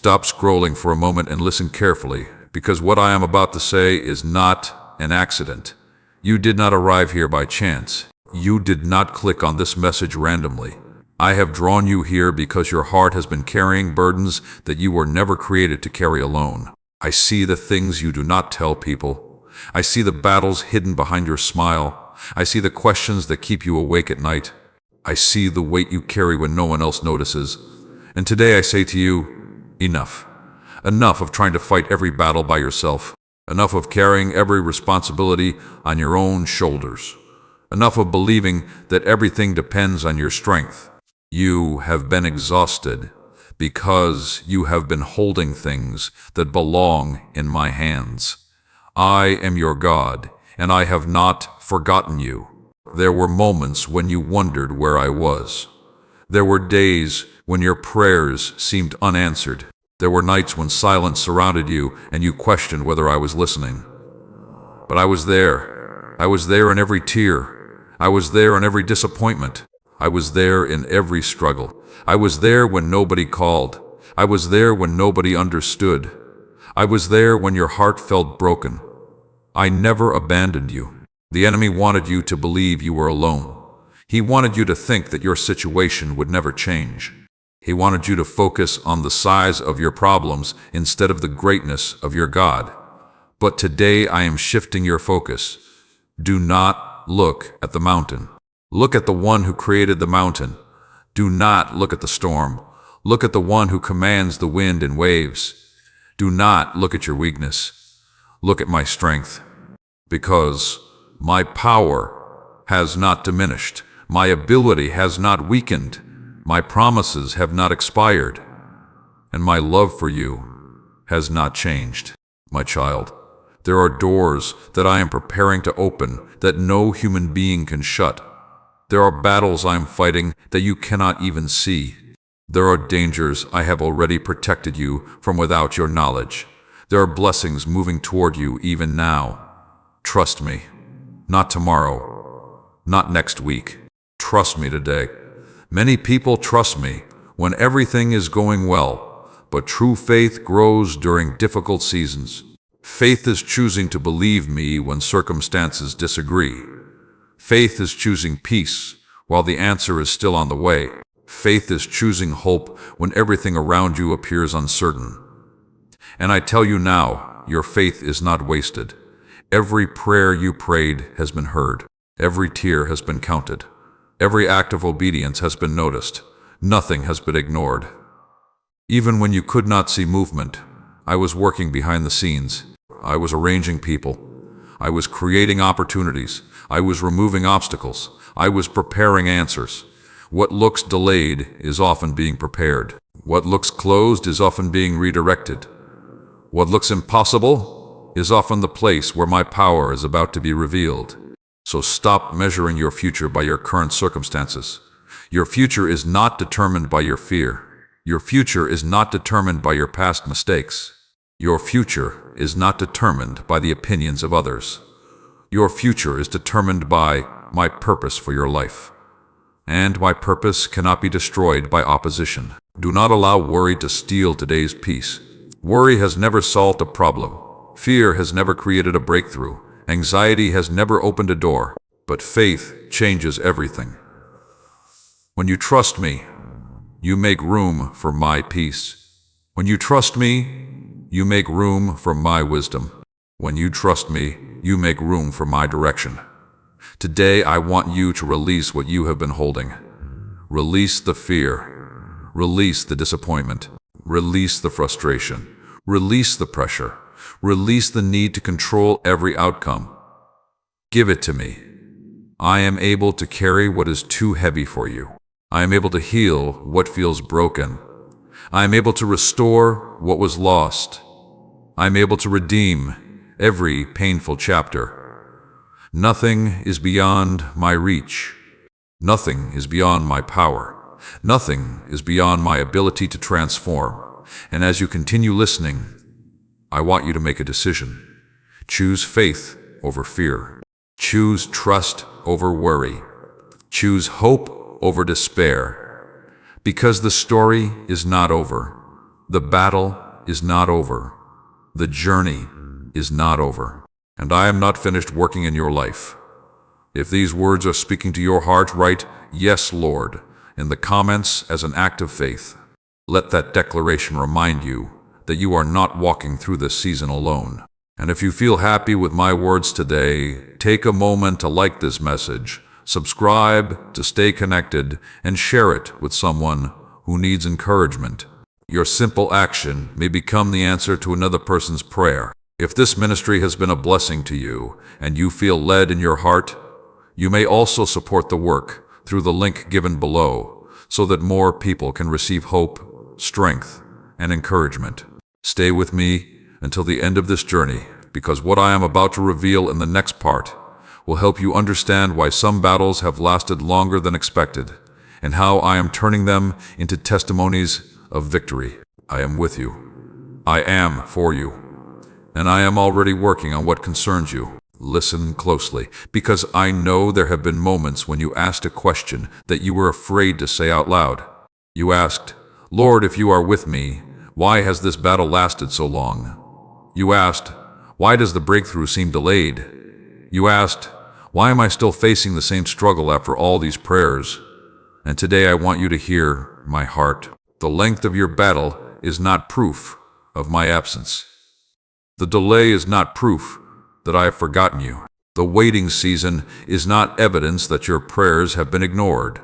Stop scrolling for a moment and listen carefully, because what I am about to say is not an accident. You did not arrive here by chance. You did not click on this message randomly. I have drawn you here because your heart has been carrying burdens that you were never created to carry alone. I see the things you do not tell people. I see the battles hidden behind your smile. I see the questions that keep you awake at night. I see the weight you carry when no one else notices. And today I say to you, enough. Enough of trying to fight every battle by yourself. Enough of carrying every responsibility on your own shoulders. Enough of believing that everything depends on your strength. You have been exhausted because you have been holding things that belong in my hands. I am your God, and I have not forgotten you. There were moments when you wondered where I was. There were days when your prayers seemed unanswered. There were nights when silence surrounded you and you questioned whether I was listening. But I was there. I was there in every tear. I was there in every disappointment. I was there in every struggle. I was there when nobody called. I was there when nobody understood. I was there when your heart felt broken. I never abandoned you. The enemy wanted you to believe you were alone. He wanted you to think that your situation would never change. He wanted you to focus on the size of your problems instead of the greatness of your God. But today I am shifting your focus. Do not look at the mountain. Look at the one who created the mountain. Do not look at the storm. Look at the one who commands the wind and waves. Do not look at your weakness. Look at my strength. Because my power has not diminished. My ability has not weakened. My promises have not expired. And my love for you has not changed. My child, there are doors that I am preparing to open that no human being can shut. There are battles I am fighting that you cannot even see. There are dangers I have already protected you from without your knowledge. There are blessings moving toward you even now. Trust me. Not tomorrow. Not next week. Trust me today. Many people trust me when everything is going well, but true faith grows during difficult seasons. Faith is choosing to believe me when circumstances disagree. Faith is choosing peace while the answer is still on the way. Faith is choosing hope when everything around you appears uncertain. And I tell you now, your faith is not wasted. Every prayer you prayed has been heard. Every tear has been counted. Every act of obedience has been noticed. Nothing has been ignored. Even when you could not see movement, I was working behind the scenes. I was arranging people. I was creating opportunities. I was removing obstacles. I was preparing answers. What looks delayed is often being prepared. What looks closed is often being redirected. What looks impossible is often the place where my power is about to be revealed. So stop measuring your future by your current circumstances. Your future is not determined by your fear. Your future is not determined by your past mistakes. Your future is not determined by the opinions of others. Your future is determined by my purpose for your life. And my purpose cannot be destroyed by opposition. Do not allow worry to steal today's peace. Worry has never solved a problem. Fear has never created a breakthrough. Anxiety has never opened a door. But faith changes everything. When you trust me, you make room for my peace. When you trust me, you make room for my wisdom. When you trust me, you make room for my direction. Today, I want you to release what you have been holding. Release the fear. Release the disappointment. Release the frustration. Release the pressure. Release the need to control every outcome. Give it to me. I am able to carry what is too heavy for you. I am able to heal what feels broken. I am able to restore what was lost. I am able to redeem every painful chapter. Nothing is beyond my reach. Nothing is beyond my power. Nothing is beyond my ability to transform. And as you continue listening, I want you to make a decision. Choose faith over fear. Choose trust over worry. Choose hope over despair. Because the story is not over. The battle is not over. The journey is not over. And I am not finished working in your life. If these words are speaking to your heart, write, "Yes, Lord," in the comments as an act of faith. Let that declaration remind you that you are not walking through this season alone. And if you feel happy with my words today, take a moment to like this message, subscribe to stay connected, and share it with someone who needs encouragement. Your simple action may become the answer to another person's prayer. If this ministry has been a blessing to you and you feel led in your heart, you may also support the work through the link given below so that more people can receive hope, strength, and encouragement. Stay with me until the end of this journey, because what I am about to reveal in the next part will help you understand why some battles have lasted longer than expected and how I am turning them into testimonies of victory. I am with you. I am for you. And I am already working on what concerns you. Listen closely, because I know there have been moments when you asked a question that you were afraid to say out loud. You asked, "Lord, if you are with me, why has this battle lasted so long?" You asked, "Why does the breakthrough seem delayed?" You asked, "Why am I still facing the same struggle after all these prayers?" And today I want you to hear my heart. The length of your battle is not proof of my absence. The delay is not proof that I have forgotten you. The waiting season is not evidence that your prayers have been ignored.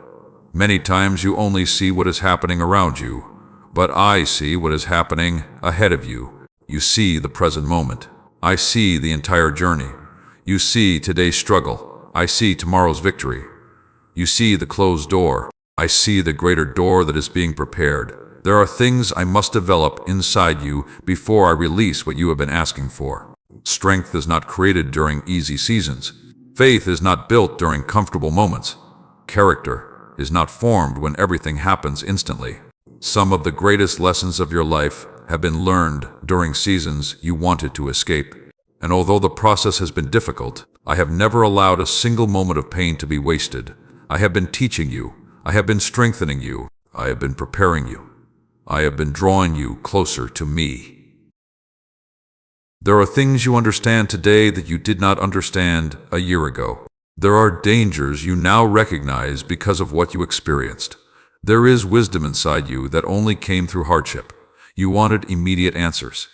Many times you only see what is happening around you, but I see what is happening ahead of you. You see the present moment. I see the entire journey. You see today's struggle. I see tomorrow's victory. You see the closed door. I see the greater door that is being prepared. There are things I must develop inside you before I release what you have been asking for. Strength is not created during easy seasons. Faith is not built during comfortable moments. Character is not formed when everything happens instantly. Some of the greatest lessons of your life have been learned during seasons you wanted to escape. And although the process has been difficult, I have never allowed a single moment of pain to be wasted. I have been teaching you. I have been strengthening you. I have been preparing you. I have been drawing you closer to me. There are things you understand today that you did not understand a year ago. There are dangers you now recognize because of what you experienced. There is wisdom inside you that only came through hardship. You wanted immediate answers.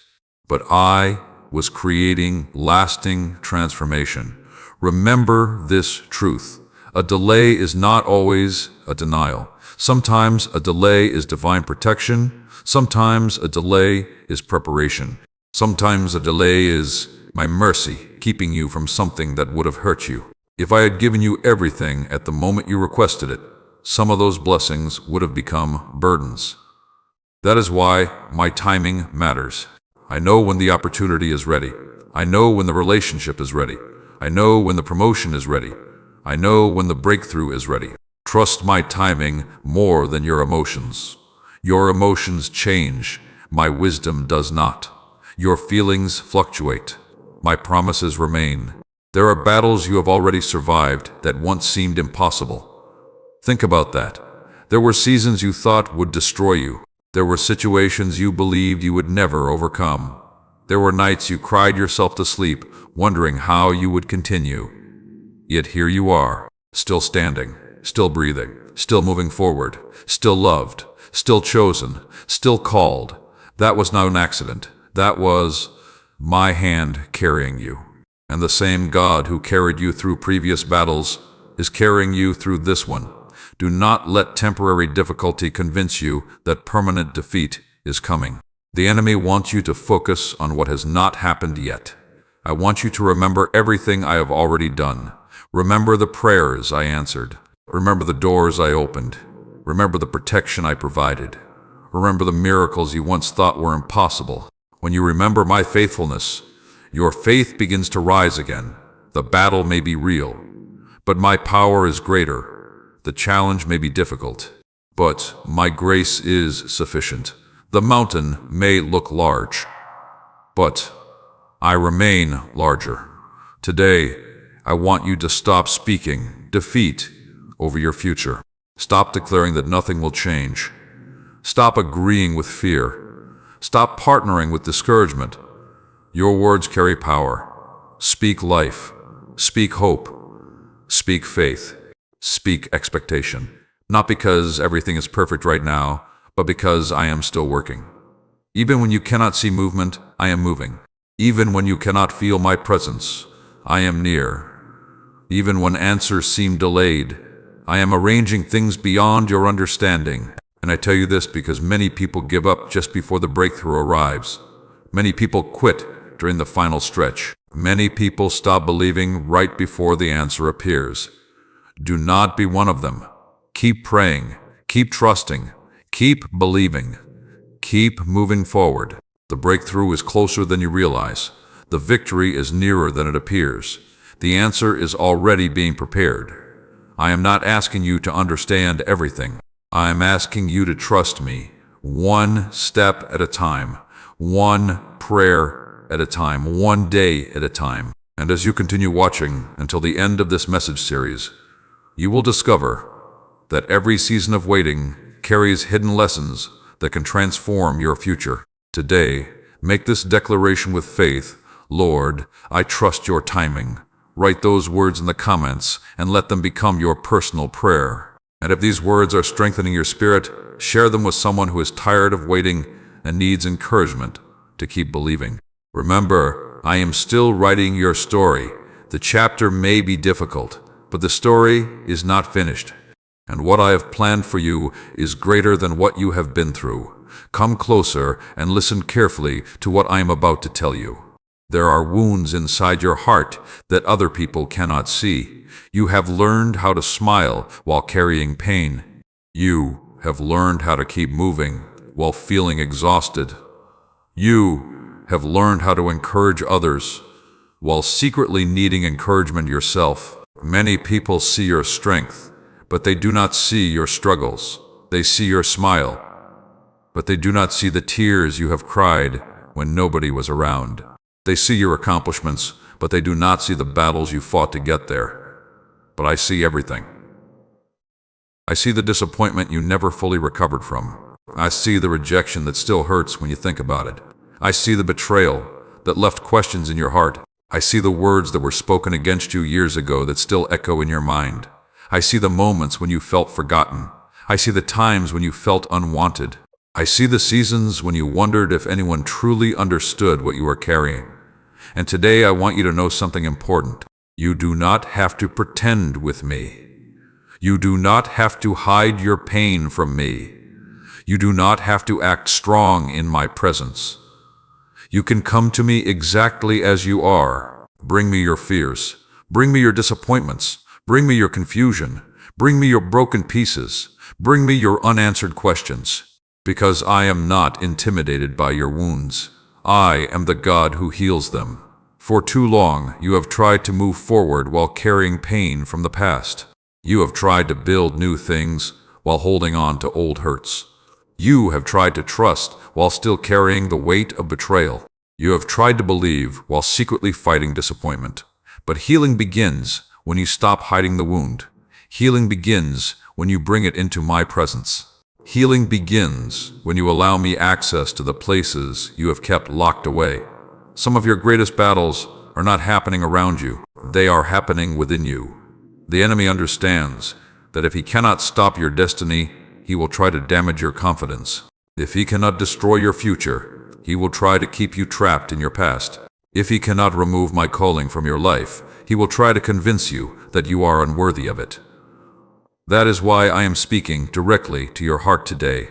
But I was creating lasting transformation. Remember this truth. A delay is not always a denial. Sometimes a delay is divine protection. Sometimes a delay is preparation. Sometimes a delay is my mercy, keeping you from something that would have hurt you. If I had given you everything at the moment you requested it, some of those blessings would have become burdens. That is why my timing matters. I know when the opportunity is ready. I know when the relationship is ready. I know when the promotion is ready. I know when the breakthrough is ready. Trust my timing more than your emotions. Your emotions change. My wisdom does not. Your feelings fluctuate. My promises remain. There are battles you have already survived that once seemed impossible. Think about that. There were seasons you thought would destroy you. There were situations you believed you would never overcome. There were nights you cried yourself to sleep, wondering how you would continue. Yet here you are, still standing, still breathing, still moving forward, still loved, still chosen, still called. That was not an accident. That was my hand carrying you. And the same God who carried you through previous battles is carrying you through this one. Do not let temporary difficulty convince you that permanent defeat is coming. The enemy wants you to focus on what has not happened yet. I want you to remember everything I have already done. Remember the prayers I answered. Remember the doors I opened. Remember the protection I provided. Remember the miracles you once thought were impossible. When you remember my faithfulness, your faith begins to rise again. The battle may be real, but my power is greater. The challenge may be difficult, but my grace is sufficient. The mountain may look large, but I remain larger. Today, I want you to stop speaking defeat over your future. Stop declaring that nothing will change. Stop agreeing with fear. Stop partnering with discouragement. Your words carry power. Speak life. Speak hope. Speak faith. Speak expectation. Not because everything is perfect right now, but because I am still working. Even when you cannot see movement, I am moving. Even when you cannot feel my presence, I am near. Even when answers seem delayed, I am arranging things beyond your understanding. And I tell you this because many people give up just before the breakthrough arrives. Many people quit during the final stretch. Many people stop believing right before the answer appears. Do not be one of them. Keep praying. Keep trusting. Keep believing. Keep moving forward. The breakthrough is closer than you realize. The victory is nearer than it appears. The answer is already being prepared. I am not asking you to understand everything. I am asking you to trust me, one step at a time, one prayer at a time, one day at a time. And as you continue watching until the end of this message series, you will discover that every season of waiting carries hidden lessons that can transform your future. Today, make this declaration with faith. Lord, I trust your timing. Write those words in the comments and let them become your personal prayer. And if these words are strengthening your spirit, share them with someone who is tired of waiting and needs encouragement to keep believing. Remember, I am still writing your story. The chapter may be difficult, but the story is not finished. And what I have planned for you is greater than what you have been through. Come closer and listen carefully to what I am about to tell you. There are wounds inside your heart that other people cannot see. You have learned how to smile while carrying pain. You have learned how to keep moving while feeling exhausted. You have learned how to encourage others while secretly needing encouragement yourself. Many people see your strength, but they do not see your struggles. They see your smile, but they do not see the tears you have cried when nobody was around. They see your accomplishments, but they do not see the battles you fought to get there. But I see everything. I see the disappointment you never fully recovered from. I see the rejection that still hurts when you think about it. I see the betrayal that left questions in your heart. I see the words that were spoken against you years ago that still echo in your mind. I see the moments when you felt forgotten. I see the times when you felt unwanted. I see the seasons when you wondered if anyone truly understood what you were carrying. And today I want you to know something important. You do not have to pretend with me. You do not have to hide your pain from me. You do not have to act strong in my presence. You can come to me exactly as you are. Bring me your fears. Bring me your disappointments. Bring me your confusion. Bring me your broken pieces. Bring me your unanswered questions. Because I am not intimidated by your wounds. I am the God who heals them. For too long, you have tried to move forward while carrying pain from the past. You have tried to build new things while holding on to old hurts. You have tried to trust while still carrying the weight of betrayal. You have tried to believe while secretly fighting disappointment. But healing begins when you stop hiding the wound. Healing begins when you bring it into my presence. Healing begins when you allow me access to the places you have kept locked away. Some of your greatest battles are not happening around you. They are happening within you. The enemy understands that if he cannot stop your destiny, he will try to damage your confidence. If he cannot destroy your future, he will try to keep you trapped in your past. If he cannot remove my calling from your life, he will try to convince you that you are unworthy of it. That is why I am speaking directly to your heart today.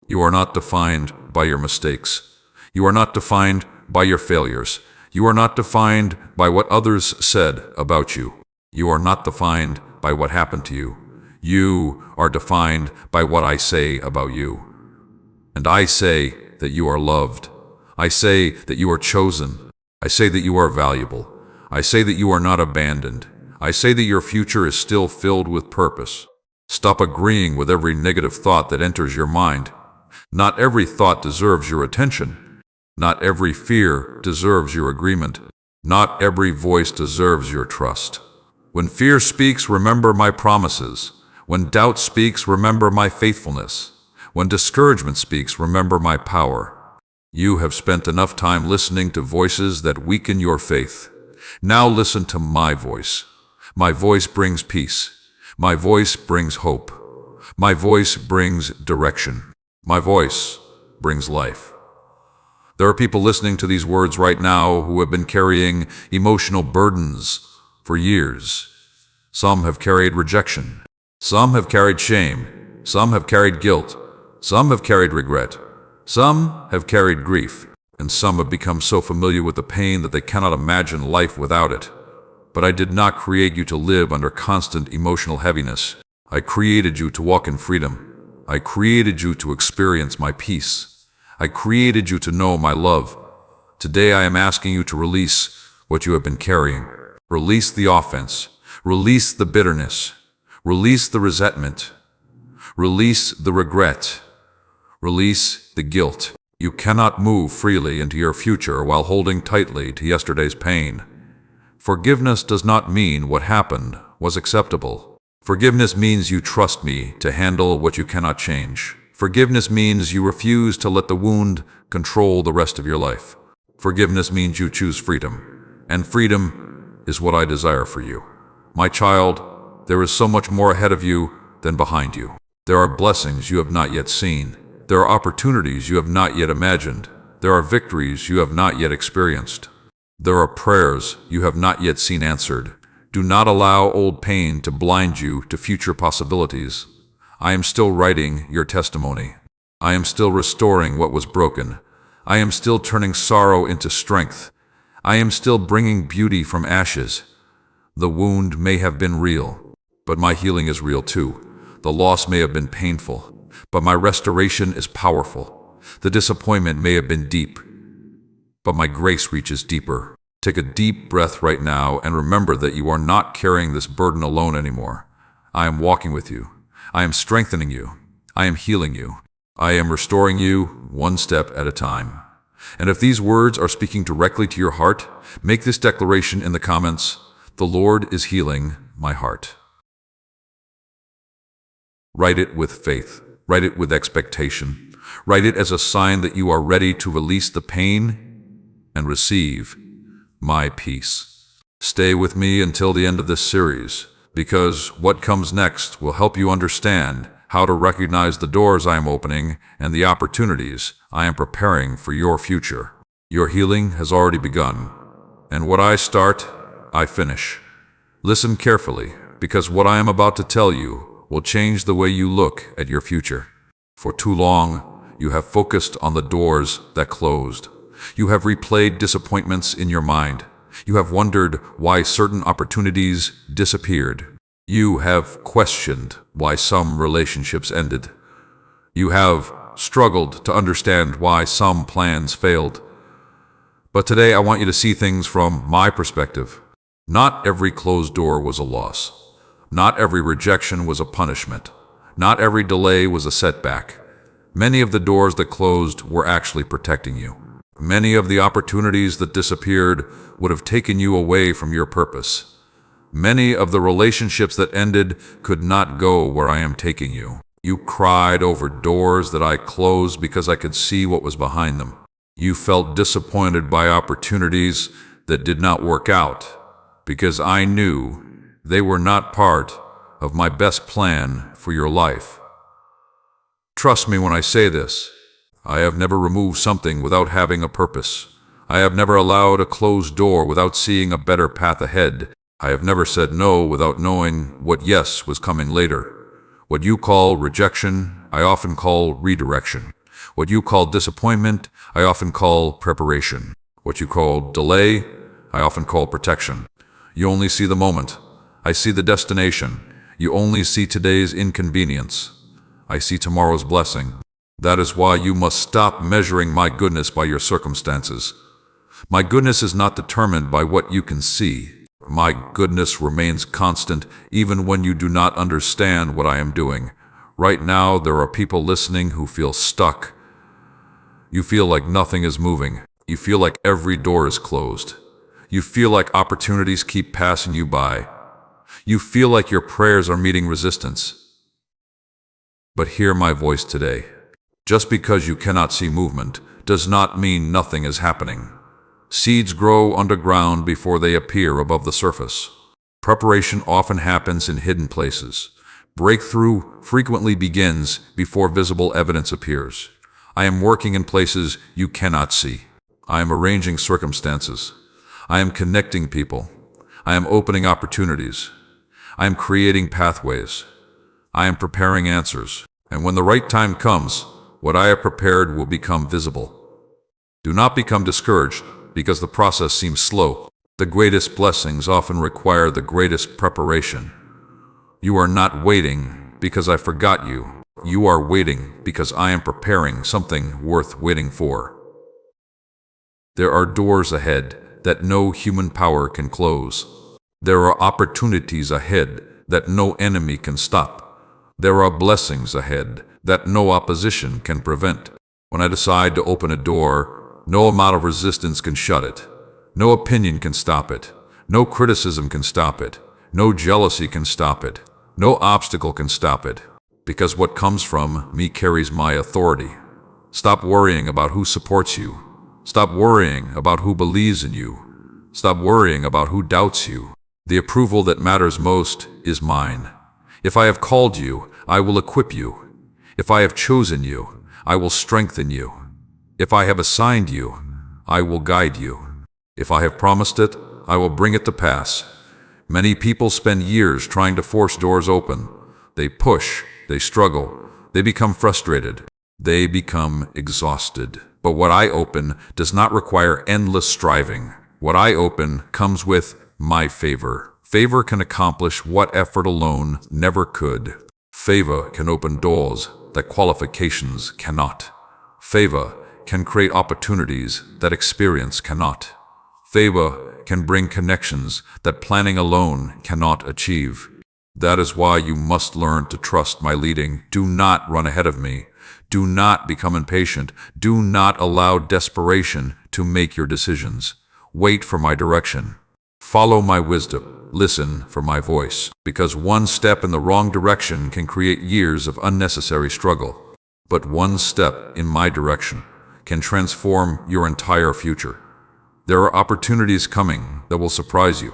You are not defined by your mistakes. You are not defined by your failures. You are not defined by what others said about you. You are not defined by what happened to you. You are defined by what I say about you. And I say that you are loved. I say that you are chosen. I say that you are valuable. I say that you are not abandoned. I say that your future is still filled with purpose. Stop agreeing with every negative thought that enters your mind. Not every thought deserves your attention. Not every fear deserves your agreement. Not every voice deserves your trust. When fear speaks, remember my promises. When doubt speaks, remember my faithfulness. When discouragement speaks, remember my power. You have spent enough time listening to voices that weaken your faith. Now listen to my voice. My voice brings peace. My voice brings hope. My voice brings direction. My voice brings life. There are people listening to these words right now who have been carrying emotional burdens for years. Some have carried rejection. Some have carried shame. Some have carried guilt. Some have carried regret. Some have carried grief. And some have become so familiar with the pain that they cannot imagine life without it. But I did not create you to live under constant emotional heaviness. I created you to walk in freedom. I created you to experience my peace. I created you to know my love. Today I am asking you to release what you have been carrying. Release the offense. Release the bitterness. Release the resentment. Release the regret. Release the guilt. You cannot move freely into your future while holding tightly to yesterday's pain. Forgiveness does not mean what happened was acceptable. Forgiveness means you trust me to handle what you cannot change. Forgiveness means you refuse to let the wound control the rest of your life. Forgiveness means you choose freedom. And freedom is what I desire for you. My child, there is so much more ahead of you than behind you. There are blessings you have not yet seen. There are opportunities you have not yet imagined. There are victories you have not yet experienced. There are prayers you have not yet seen answered. Do not allow old pain to blind you to future possibilities. I am still writing your testimony. I am still restoring what was broken. I am still turning sorrow into strength. I am still bringing beauty from ashes. The wound may have been real, but my healing is real too. The loss may have been painful, but my restoration is powerful. The disappointment may have been deep, but my grace reaches deeper. Take a deep breath right now and remember that you are not carrying this burden alone anymore. I am walking with you. I am strengthening you. I am healing you. I am restoring you one step at a time. And if these words are speaking directly to your heart, make this declaration in the comments. The Lord is healing my heart. Write it with faith. Write it with expectation. Write it as a sign that you are ready to release the pain and receive my peace. Stay with me until the end of this series, because what comes next will help you understand how to recognize the doors I am opening and the opportunities I am preparing for your future. Your healing has already begun, and what I start, I finish. Listen carefully, because what I am about to tell you will change the way you look at your future. For too long, you have focused on the doors that closed. You have replayed disappointments in your mind. You have wondered why certain opportunities disappeared. You have questioned why some relationships ended. You have struggled to understand why some plans failed. But today I want you to see things from my perspective. Not every closed door was a loss. Not every rejection was a punishment. Not every delay was a setback. Many of the doors that closed were actually protecting you. Many of the opportunities that disappeared would have taken you away from your purpose. Many of the relationships that ended could not go where I am taking you. You cried over doors that I closed because I could see what was behind them. You felt disappointed by opportunities that did not work out because I knew they were not part of my best plan for your life. Trust me when I say this. I have never removed something without having a purpose. I have never allowed a closed door without seeing a better path ahead. I have never said no without knowing what yes was coming later. What you call rejection, I often call redirection. What you call disappointment, I often call preparation. What you call delay, I often call protection. You only see the moment. I see the destination. You only see today's inconvenience. I see tomorrow's blessing. That is why you must stop measuring my goodness by your circumstances. My goodness is not determined by what you can see. My goodness remains constant even when you do not understand what I am doing. Right now, there are people listening who feel stuck. You feel like nothing is moving. You feel like every door is closed. You feel like opportunities keep passing you by. You feel like your prayers are meeting resistance. But hear my voice today. Just because you cannot see movement does not mean nothing is happening. Seeds grow underground before they appear above the surface. Preparation often happens in hidden places. Breakthrough frequently begins before visible evidence appears. I am working in places you cannot see. I am arranging circumstances. I am connecting people. I am opening opportunities. I am creating pathways. I am preparing answers. And when the right time comes, what I have prepared will become visible. Do not become discouraged because the process seems slow. The greatest blessings often require the greatest preparation. You are not waiting because I forgot you. You are waiting because I am preparing something worth waiting for. There are doors ahead that no human power can close. There are opportunities ahead that no enemy can stop. There are blessings ahead that no opposition can prevent. When I decide to open a door, no amount of resistance can shut it. No opinion can stop it. No criticism can stop it. No jealousy can stop it. No obstacle can stop it. Because what comes from me carries my authority. Stop worrying about who supports you. Stop worrying about who believes in you. Stop worrying about who doubts you. The approval that matters most is mine. If I have called you, I will equip you. If I have chosen you, I will strengthen you. If I have assigned you, I will guide you. If I have promised it, I will bring it to pass. Many people spend years trying to force doors open. They push, they struggle, they become frustrated, they become exhausted. But what I open does not require endless striving. What I open comes with my favor. Favor can accomplish what effort alone never could. Favor can open doors that qualifications cannot. Favor can create opportunities that experience cannot. Favor can bring connections that planning alone cannot achieve. That is why you must learn to trust my leading. Do not run ahead of me. Do not become impatient. Do not allow desperation to make your decisions. Wait for my direction. Follow my wisdom. Listen for my voice. Because one step in the wrong direction can create years of unnecessary struggle. But one step in my direction can transform your entire future. There are opportunities coming that will surprise you.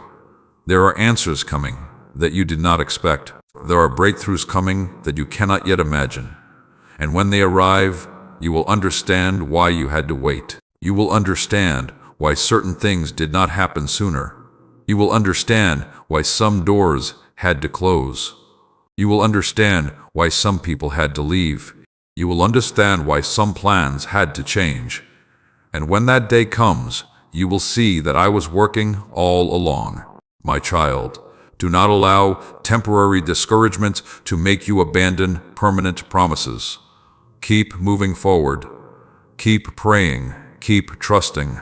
There are answers coming that you did not expect. There are breakthroughs coming that you cannot yet imagine. And when they arrive, you will understand why you had to wait. You will understand why certain things did not happen sooner. You will understand why some doors had to close. You will understand why some people had to leave. You will understand why some plans had to change. And when that day comes, you will see that I was working all along. My child, do not allow temporary discouragement to make you abandon permanent promises. Keep moving forward. Keep praying. Keep trusting.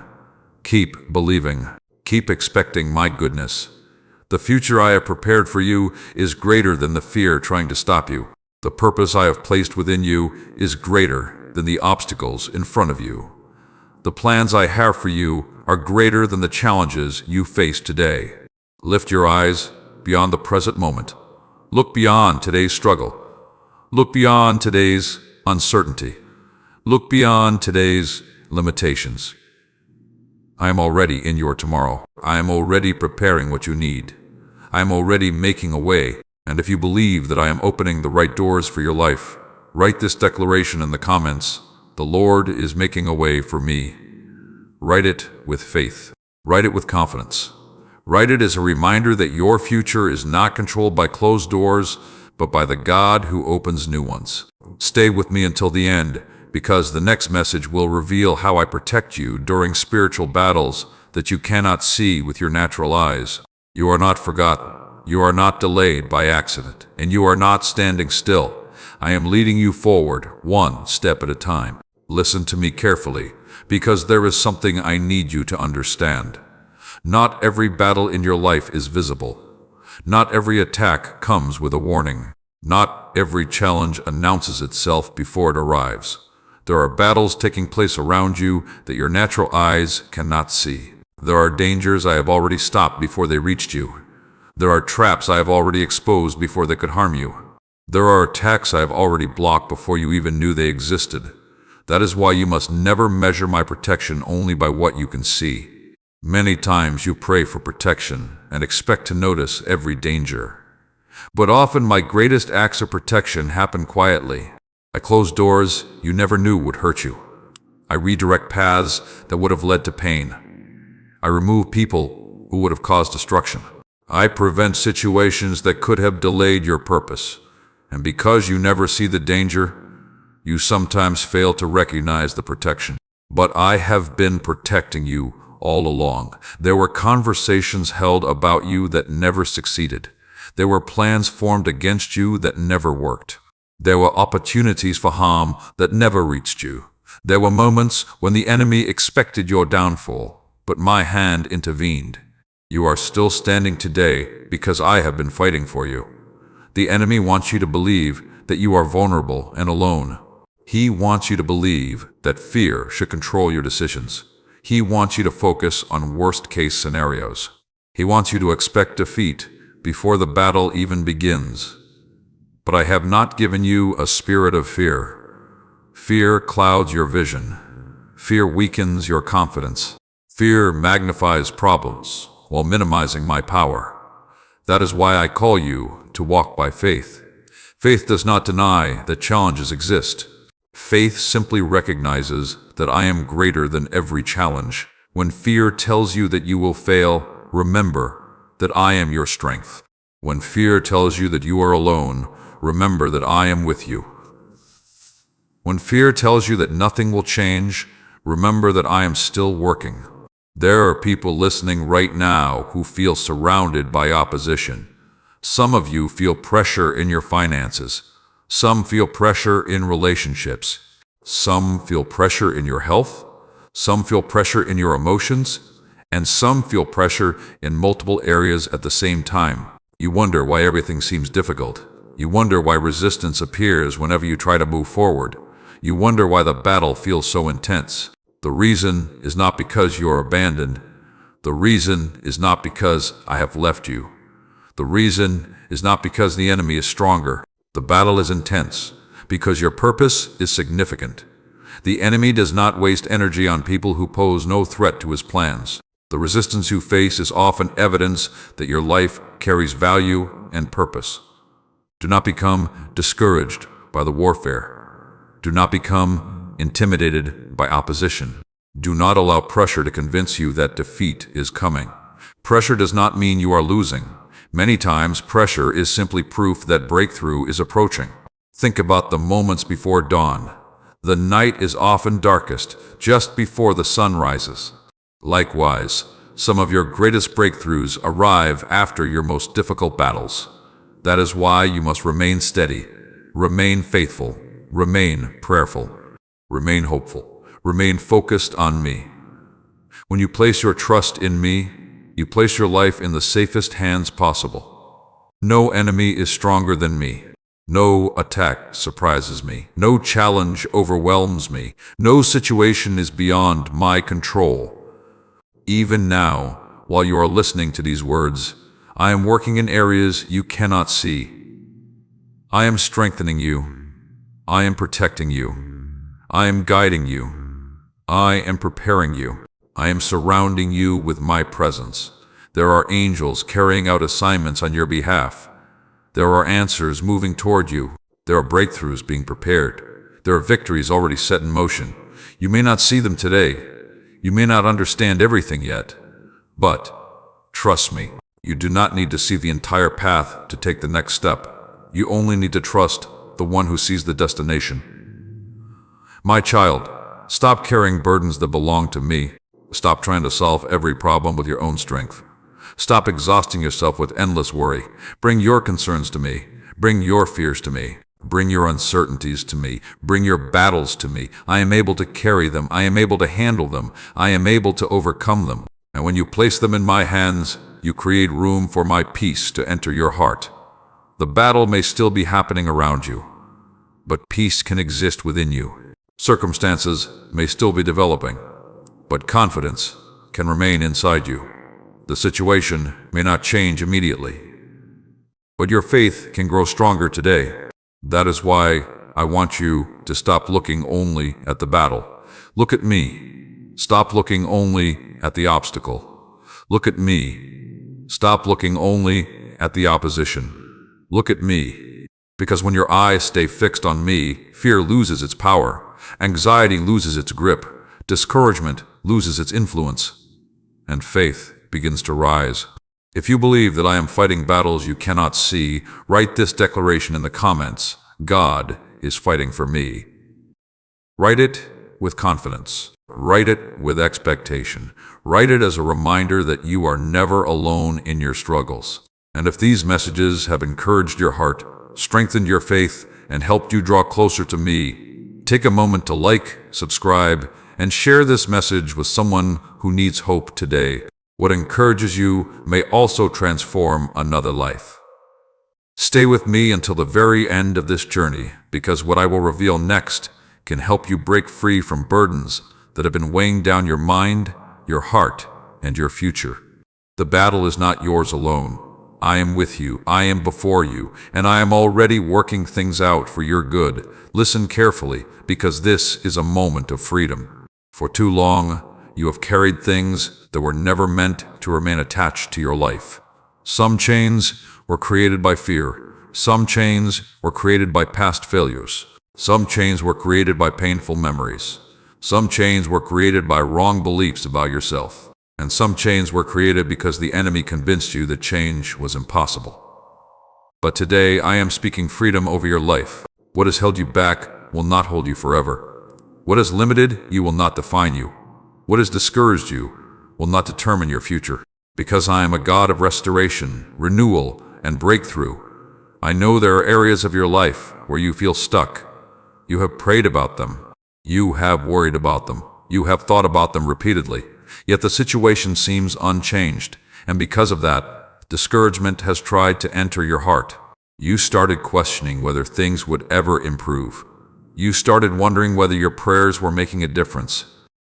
Keep believing. Keep expecting my goodness. The future I have prepared for you is greater than the fear trying to stop you. The purpose I have placed within you is greater than the obstacles in front of you. The plans I have for you are greater than the challenges you face today. Lift your eyes beyond the present moment. Look beyond today's struggle. Look beyond today's uncertainty. Look beyond today's limitations. I am already in your tomorrow. I am already preparing what you need. I am already making a way. And if you believe that I am opening the right doors for your life, write this declaration in the comments. The Lord is making a way for me. Write it with faith. Write it with confidence. Write it as a reminder that your future is not controlled by closed doors, but by the God who opens new ones. Stay with me until the end, because the next message will reveal how I protect you during spiritual battles that you cannot see with your natural eyes. You are not forgotten. You are not delayed by accident, and you are not standing still. I am leading you forward, one step at a time. Listen to me carefully, because there is something I need you to understand. Not every battle in your life is visible. Not every attack comes with a warning. Not every challenge announces itself before it arrives. There are battles taking place around you that your natural eyes cannot see. There are dangers I have already stopped before they reached you. There are traps I have already exposed before they could harm you. There are attacks I have already blocked before you even knew they existed. That is why you must never measure my protection only by what you can see. Many times you pray for protection and expect to notice every danger. But often my greatest acts of protection happen quietly. I close doors you never knew would hurt you. I redirect paths that would have led to pain. I remove people who would have caused destruction. I prevent situations that could have delayed your purpose. And because you never see the danger, you sometimes fail to recognize the protection. But I have been protecting you all along. There were conversations held about you that never succeeded. There were plans formed against you that never worked. There were opportunities for harm that never reached you. There were moments when the enemy expected your downfall, but my hand intervened. You are still standing today because I have been fighting for you. The enemy wants you to believe that you are vulnerable and alone. He wants you to believe that fear should control your decisions. He wants you to focus on worst-case scenarios. He wants you to expect defeat before the battle even begins. But I have not given you a spirit of fear. Fear clouds your vision. Fear weakens your confidence. Fear magnifies problems while minimizing my power. That is why I call you to walk by faith. Faith does not deny that challenges exist. Faith simply recognizes that I am greater than every challenge. When fear tells you that you will fail, remember that I am your strength. When fear tells you that you are alone, remember that I am with you. When fear tells you that nothing will change, remember that I am still working. There are people listening right now who feel surrounded by opposition. Some of you feel pressure in your finances. Some feel pressure in relationships. Some feel pressure in your health. Some feel pressure in your emotions. And some feel pressure in multiple areas at the same time. You wonder why everything seems difficult. You wonder why resistance appears whenever you try to move forward. You wonder why the battle feels so intense. The reason is not because you are abandoned. The reason is not because I have left you. The reason is not because the enemy is stronger. The battle is intense because your purpose is significant. The enemy does not waste energy on people who pose no threat to his plans. The resistance you face is often evidence that your life carries value and purpose. Do not become discouraged by the warfare. Do not become intimidated by opposition. Do not allow pressure to convince you that defeat is coming. Pressure does not mean you are losing. Many times, pressure is simply proof that breakthrough is approaching. Think about the moments before dawn. The night is often darkest just before the sun rises. Likewise, some of your greatest breakthroughs arrive after your most difficult battles. That is why you must remain steady, remain faithful, remain prayerful, remain hopeful, remain focused on me. When you place your trust in me, you place your life in the safest hands possible. No enemy is stronger than me. No attack surprises me. No challenge overwhelms me. No situation is beyond my control. Even now, while you are listening to these words, I am working in areas you cannot see. I am strengthening you. I am protecting you. I am guiding you. I am preparing you. I am surrounding you with my presence. There are angels carrying out assignments on your behalf. There are answers moving toward you. There are breakthroughs being prepared. There are victories already set in motion. You may not see them today. You may not understand everything yet. But, trust me, you do not need to see the entire path to take the next step. You only need to trust the one who sees the destination. My child, stop carrying burdens that belong to me. Stop trying to solve every problem with your own strength. Stop exhausting yourself with endless worry. Bring your concerns to me. Bring your fears to me. Bring your uncertainties to me. Bring your battles to me. I am able to carry them. I am able to handle them. I am able to overcome them. And when you place them in my hands, you create room for my peace to enter your heart. The battle may still be happening around you, but peace can exist within you. Circumstances may still be developing, but confidence can remain inside you. The situation may not change immediately, but your faith can grow stronger today. That is why I want you to stop looking only at the battle. Look at me. Stop looking only at the obstacle. Look at me. Stop looking only at the opposition. Look at me. Because when your eyes stay fixed on me, fear loses its power, anxiety loses its grip, discouragement loses its influence, and faith begins to rise. If you believe that I am fighting battles you cannot see, write this declaration in the comments. God is fighting for me. Write it with confidence. Write it with expectation. Write it as a reminder that you are never alone in your struggles. And if these messages have encouraged your heart, strengthened your faith, and helped you draw closer to me, take a moment to like, subscribe, and share this message with someone who needs hope today. What encourages you may also transform another life. Stay with me until the very end of this journey, because what I will reveal next can help you break free from burdens that have been weighing down your mind, your heart, and your future. The battle is not yours alone. I am with you, I am before you, and I am already working things out for your good. Listen carefully, because this is a moment of freedom. For too long, you have carried things that were never meant to remain attached to your life. Some chains were created by fear. Some chains were created by past failures. Some chains were created by painful memories. Some chains were created by wrong beliefs about yourself. And some chains were created because the enemy convinced you that change was impossible. But today I am speaking freedom over your life. What has held you back will not hold you forever. What has limited you will not define you. What has discouraged you will not determine your future. Because I am a God of restoration, renewal, and breakthrough. I know there are areas of your life where you feel stuck. You have prayed about them. You have worried about them. You have thought about them repeatedly. Yet the situation seems unchanged. And because of that, discouragement has tried to enter your heart. You started questioning whether things would ever improve. You started wondering whether your prayers were making a difference.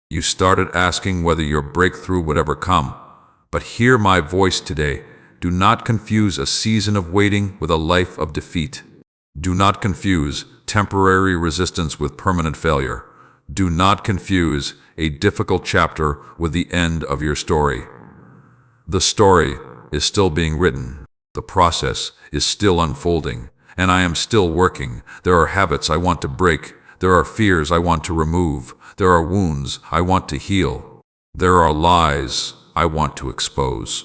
You started asking whether your breakthrough would ever come. But hear my voice today. Do not confuse a season of waiting with a life of defeat. Do not confuse temporary resistance with permanent failure. Do not confuse a difficult chapter with the end of your story. The story is still being written. The process is still unfolding, and I am still working. There are habits I want to break. There are fears I want to remove. There are wounds I want to heal. There are lies I want to expose.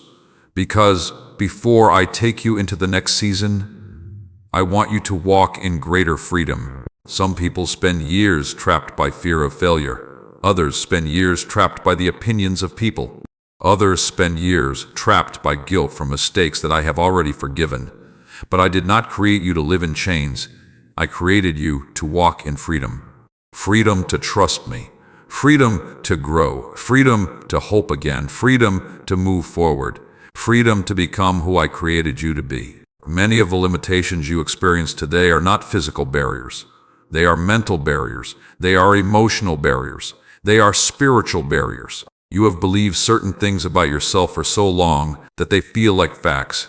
Because before I take you into the next season, I want you to walk in greater freedom. Some people spend years trapped by fear of failure. Others spend years trapped by the opinions of people. Others spend years trapped by guilt from mistakes that I have already forgiven. But I did not create you to live in chains. I created you to walk in freedom. Freedom to trust me. Freedom to grow. Freedom to hope again. Freedom to move forward. Freedom to become who I created you to be. Many of the limitations you experience today are not physical barriers. They are mental barriers. They are emotional barriers. They are spiritual barriers. You have believed certain things about yourself for so long that they feel like facts.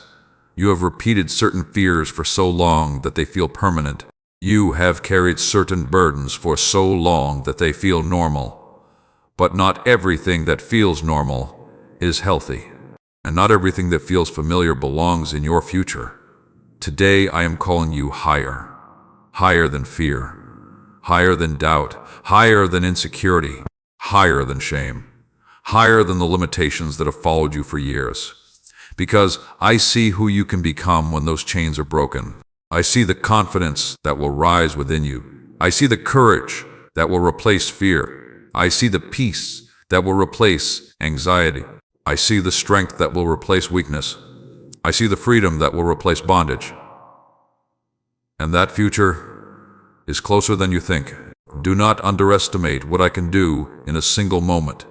You have repeated certain fears for so long that they feel permanent. You have carried certain burdens for so long that they feel normal. But not everything that feels normal is healthy. And not everything that feels familiar belongs in your future. Today I am calling you higher. Higher than fear. Higher than doubt. Higher than insecurity. Higher than shame. Higher than the limitations that have followed you for years. Because I see who you can become when those chains are broken. I see the confidence that will rise within you. I see the courage that will replace fear. I see the peace that will replace anxiety. I see the strength that will replace weakness. I see the freedom that will replace bondage. And that future is closer than you think. Do not underestimate what I can do in a single moment.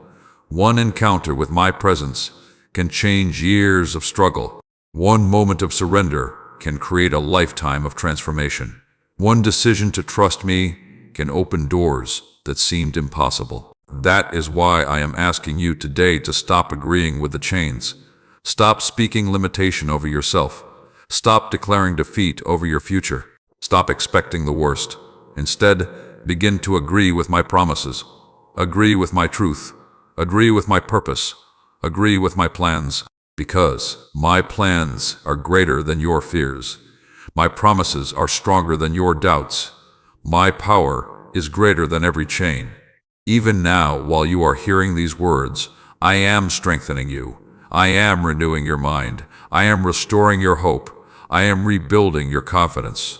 One encounter with my presence can change years of struggle. One moment of surrender can create a lifetime of transformation. One decision to trust me can open doors that seemed impossible. That is why I am asking you today to stop agreeing with the chains. Stop speaking limitation over yourself. Stop declaring defeat over your future. Stop expecting the worst. Instead, begin to agree with my promises. Agree with my truth. Agree with my purpose. Agree with my plans. Because my plans are greater than your fears. My promises are stronger than your doubts. My power is greater than every chain. Even now, while you are hearing these words, I am strengthening you. I am renewing your mind. I am restoring your hope. I am rebuilding your confidence.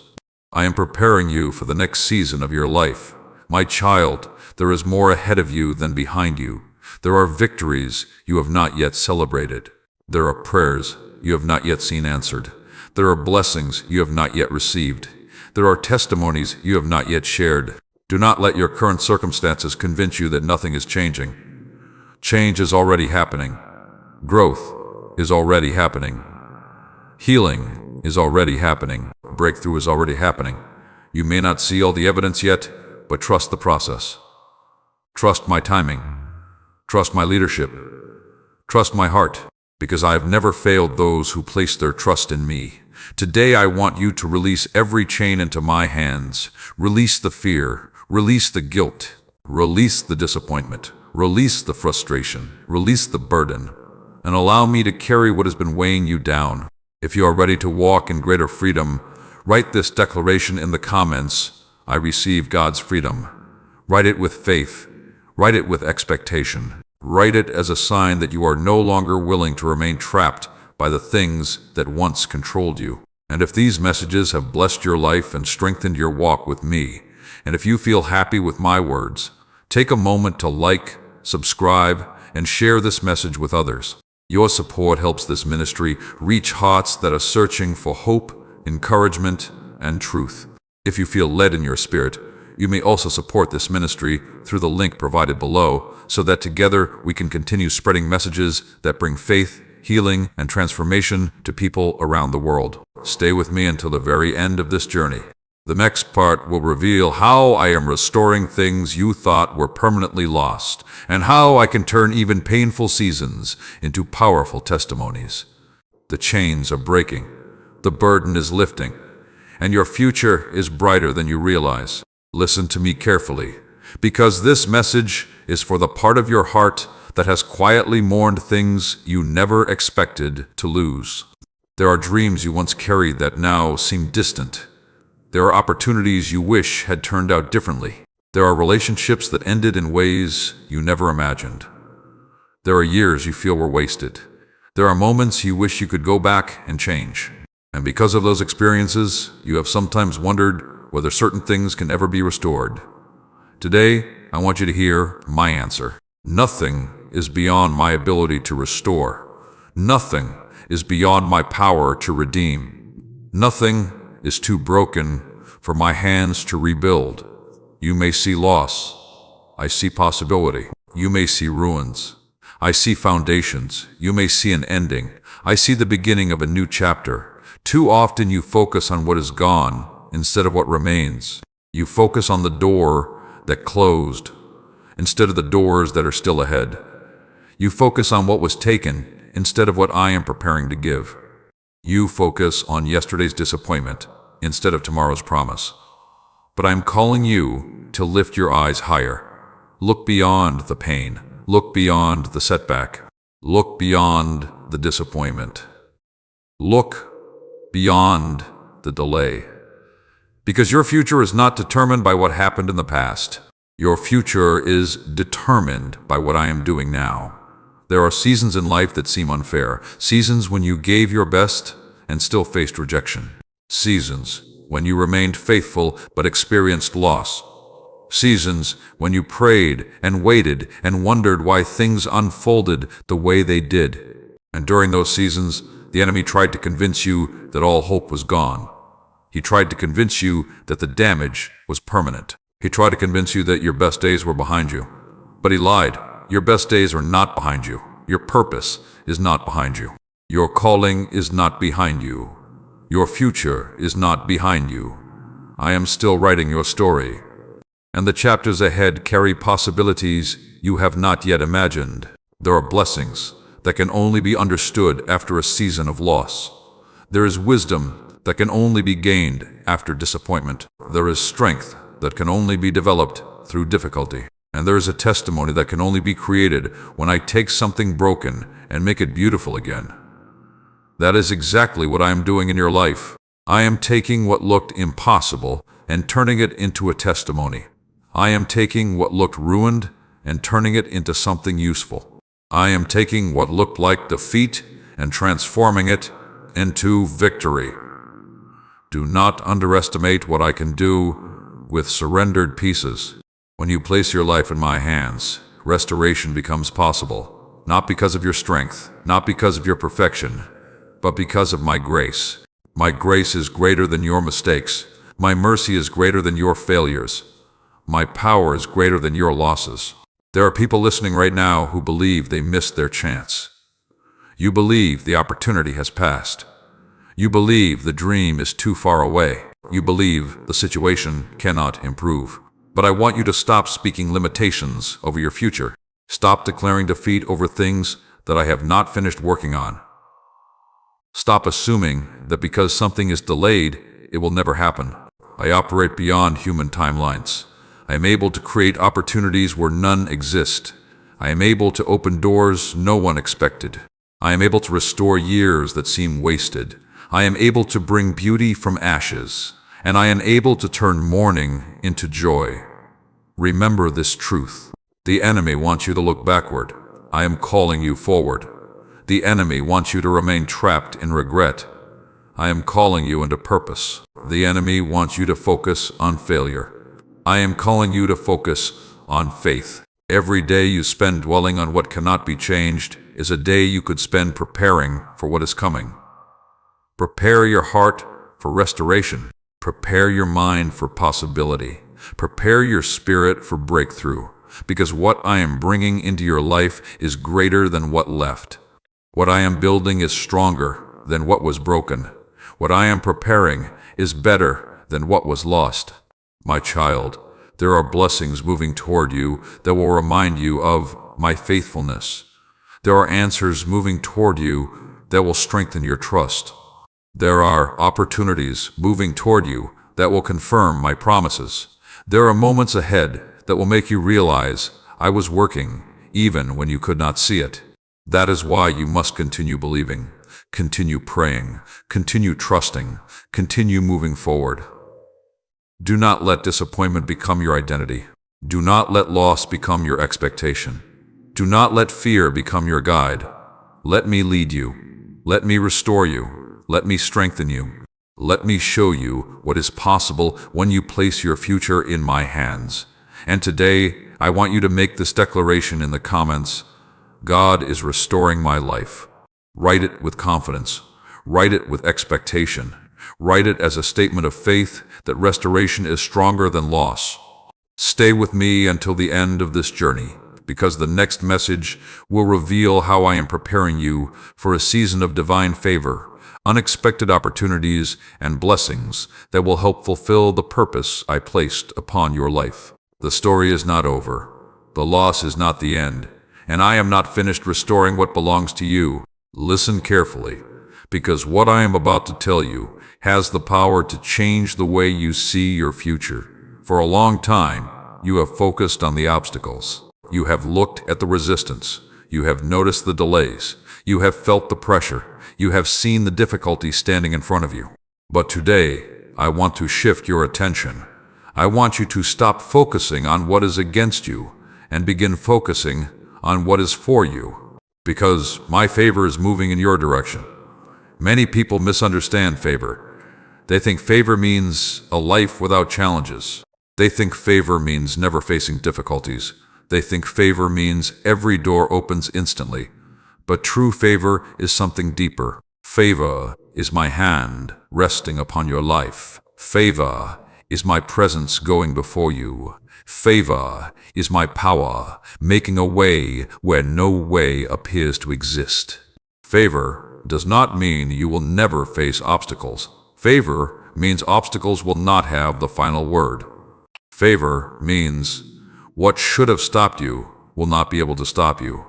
I am preparing you for the next season of your life. My child, there is more ahead of you than behind you. There are victories you have not yet celebrated. There are prayers you have not yet seen answered. There are blessings you have not yet received. There are testimonies you have not yet shared. Do not let your current circumstances convince you that nothing is changing. Change is already happening. Growth is already happening. Healing is already happening. Breakthrough is already happening. You may not see all the evidence yet, but trust the process. Trust my timing. Trust my leadership. Trust my heart, because I have never failed those who place their trust in me. Today I want you to release every chain into my hands. Release the fear. Release the guilt. Release the disappointment. Release the frustration. Release the burden. And allow me to carry what has been weighing you down. If you are ready to walk in greater freedom, write this declaration in the comments. I receive God's freedom. Write it with faith. Write it with expectation. Write it as a sign that you are no longer willing to remain trapped by the things that once controlled you. And if these messages have blessed your life and strengthened your walk with me, and if you feel happy with my words, take a moment to like, subscribe, and share this message with others. Your support helps this ministry reach hearts that are searching for hope, encouragement, and truth. If you feel led in your spirit, you may also support this ministry through the link provided below, so that together we can continue spreading messages that bring faith, healing, and transformation to people around the world. Stay with me until the very end of this journey. The next part will reveal how I am restoring things you thought were permanently lost, and how I can turn even painful seasons into powerful testimonies. The chains are breaking, the burden is lifting, and your future is brighter than you realize. Listen to me carefully, because this message is for the part of your heart that has quietly mourned things you never expected to lose. There are dreams you once carried that now seem distant. There are opportunities you wish had turned out differently. There are relationships that ended in ways you never imagined. There are years you feel were wasted. There are moments you wish you could go back and change. And because of those experiences, you have sometimes wondered whether certain things can ever be restored. Today, I want you to hear my answer. Nothing is beyond my ability to restore. Nothing is beyond my power to redeem. Nothing is too broken for my hands to rebuild. You may see loss. I see possibility. You may see ruins. I see foundations. You may see an ending. I see the beginning of a new chapter. Too often you focus on what is gone instead of what remains. You focus on the door that closed instead of the doors that are still ahead. You focus on what was taken instead of what I am preparing to give. You focus on yesterday's disappointment instead of tomorrow's promise. But I am calling you to lift your eyes higher. Look beyond the pain. Look beyond the setback. Look beyond the disappointment. Look beyond the delay. Because your future is not determined by what happened in the past. Your future is determined by what I am doing now. There are seasons in life that seem unfair. Seasons when you gave your best and still faced rejection. Seasons when you remained faithful but experienced loss. Seasons when you prayed and waited and wondered why things unfolded the way they did. And during those seasons, the enemy tried to convince you that all hope was gone. He tried to convince you that the damage was permanent. He tried to convince you that your best days were behind you. But he lied. Your best days are not behind you. Your purpose is not behind you. Your calling is not behind you. Your future is not behind you. I am still writing your story. And the chapters ahead carry possibilities you have not yet imagined. There are blessings that can only be understood after a season of loss. There is wisdom that can only be gained after disappointment. There is strength that can only be developed through difficulty. And there is a testimony that can only be created when I take something broken and make it beautiful again. That is exactly what I am doing in your life. I am taking what looked impossible and turning it into a testimony. I am taking what looked ruined and turning it into something useful. I am taking what looked like defeat and transforming it into victory. Do not underestimate what I can do with surrendered pieces. When you place your life in my hands, restoration becomes possible, not because of your strength, not because of your perfection, but because of my grace. My grace is greater than your mistakes. My mercy is greater than your failures. My power is greater than your losses. There are people listening right now who believe they missed their chance. You believe the opportunity has passed. You believe the dream is too far away. You believe the situation cannot improve. But I want you to stop speaking limitations over your future. Stop declaring defeat over things that I have not finished working on. Stop assuming that because something is delayed, it will never happen. I operate beyond human timelines. I am able to create opportunities where none exist. I am able to open doors no one expected. I am able to restore years that seem wasted. I am able to bring beauty from ashes, and I am able to turn mourning into joy. Remember this truth. The enemy wants you to look backward. I am calling you forward. The enemy wants you to remain trapped in regret. I am calling you into purpose. The enemy wants you to focus on failure. I am calling you to focus on faith. Every day you spend dwelling on what cannot be changed is a day you could spend preparing for what is coming. Prepare your heart for restoration. Prepare your mind for possibility. Prepare your spirit for breakthrough, because what I am bringing into your life is greater than what left. What I am building is stronger than what was broken. What I am preparing is better than what was lost. My child, there are blessings moving toward you that will remind you of my faithfulness. There are answers moving toward you that will strengthen your trust. There are opportunities moving toward you that will confirm my promises. There are moments ahead that will make you realize I was working even when you could not see it. That is why you must continue believing, continue praying, continue trusting, continue moving forward. Do not let disappointment become your identity. Do not let loss become your expectation. Do not let fear become your guide. Let me lead you. Let me restore you. Let me strengthen you. Let me show you what is possible when you place your future in my hands. And today, I want you to make this declaration in the comments. God is restoring my life. Write it with confidence. Write it with expectation. Write it as a statement of faith that restoration is stronger than loss. Stay with me until the end of this journey, because the next message will reveal how I am preparing you for a season of divine favor, unexpected opportunities, and blessings that will help fulfill the purpose I placed upon your life. The story is not over. The loss is not the end, and I am not finished restoring what belongs to you. Listen carefully, because what I am about to tell you has the power to change the way you see your future. For a long time, you have focused on the obstacles. You have looked at the resistance. You have noticed the delays. You have felt the pressure. You have seen the difficulty standing in front of you. But today, I want to shift your attention. I want you to stop focusing on what is against you and begin focusing on what is for you, because my favor is moving in your direction. Many people misunderstand favor. They think favor means a life without challenges. They think favor means never facing difficulties. They think favor means every door opens instantly. But true favor is something deeper. Favor is my hand resting upon your life. Favor is my presence going before you. Favor is my power making a way where no way appears to exist. Favor does not mean you will never face obstacles. Favor means obstacles will not have the final word. Favor means what should have stopped you will not be able to stop you.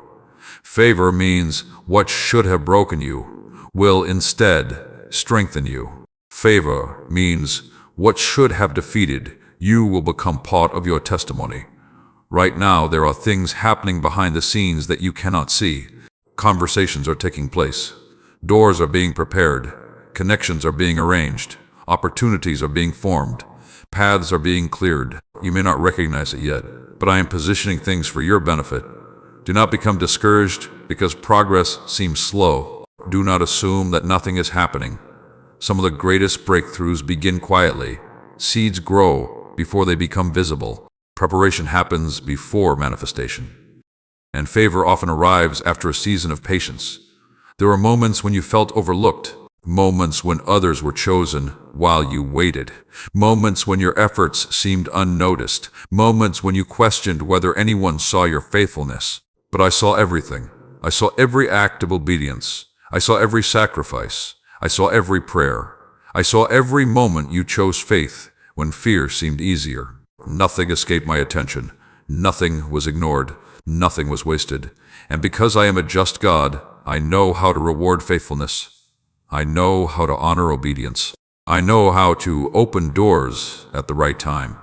Favor means what should have broken you will instead strengthen you. Favor means what should have defeated You will become part of your testimony. Right now, there are things happening behind the scenes that you cannot see. Conversations are taking place. Doors are being prepared. Connections are being arranged. Opportunities are being formed. Paths are being cleared. You may not recognize it yet, but I am positioning things for your benefit. Do not become discouraged because progress seems slow. Do not assume that nothing is happening. Some of the greatest breakthroughs begin quietly. Seeds grow before they become visible. Preparation happens before manifestation. And favor often arrives after a season of patience. There were moments when you felt overlooked, moments when others were chosen while you waited, moments when your efforts seemed unnoticed, moments when you questioned whether anyone saw your faithfulness. But I saw everything. I saw every act of obedience. I saw every sacrifice. I saw every prayer. I saw every moment you chose faith when fear seemed easier. Nothing escaped my attention. Nothing was ignored. Nothing was wasted. And because I am a just God, I know how to reward faithfulness. I know how to honor obedience. I know how to open doors at the right time.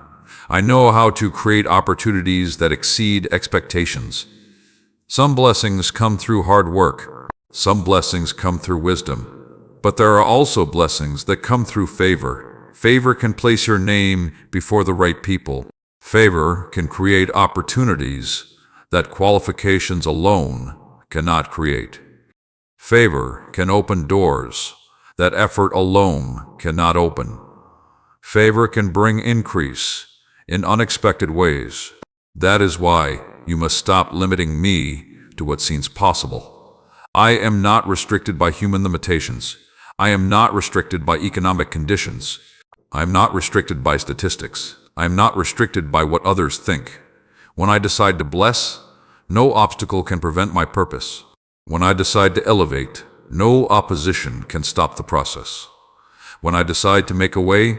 I know how to create opportunities that exceed expectations. Some blessings come through hard work. Some blessings come through wisdom. But there are also blessings that come through favor. Favor can place your name before the right people. Favor can create opportunities that qualifications alone cannot create. Favor can open doors that effort alone cannot open. Favor can bring increase in unexpected ways. That is why you must stop limiting me to what seems possible. I am not restricted by human limitations. I am not restricted by economic conditions. I am not restricted by statistics. I am not restricted by what others think. When I decide to bless, no obstacle can prevent my purpose. When I decide to elevate, no opposition can stop the process. When I decide to make a way,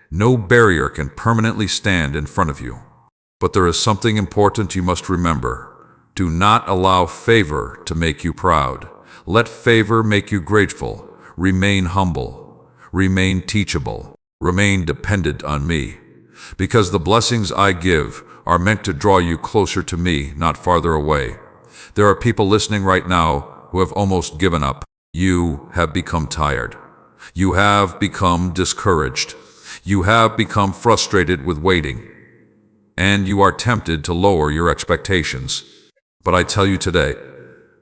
no barrier can permanently stand in front of you. But there is something important you must remember. Do not allow favor to make you proud. Let favor make you grateful. Remain humble. Remain teachable. Remain dependent on me. Because the blessings I give are meant to draw you closer to me, not farther away. There are people listening right now who have almost given up. You have become tired. You have become discouraged. You have become frustrated with waiting. And you are tempted to lower your expectations. But I tell you today,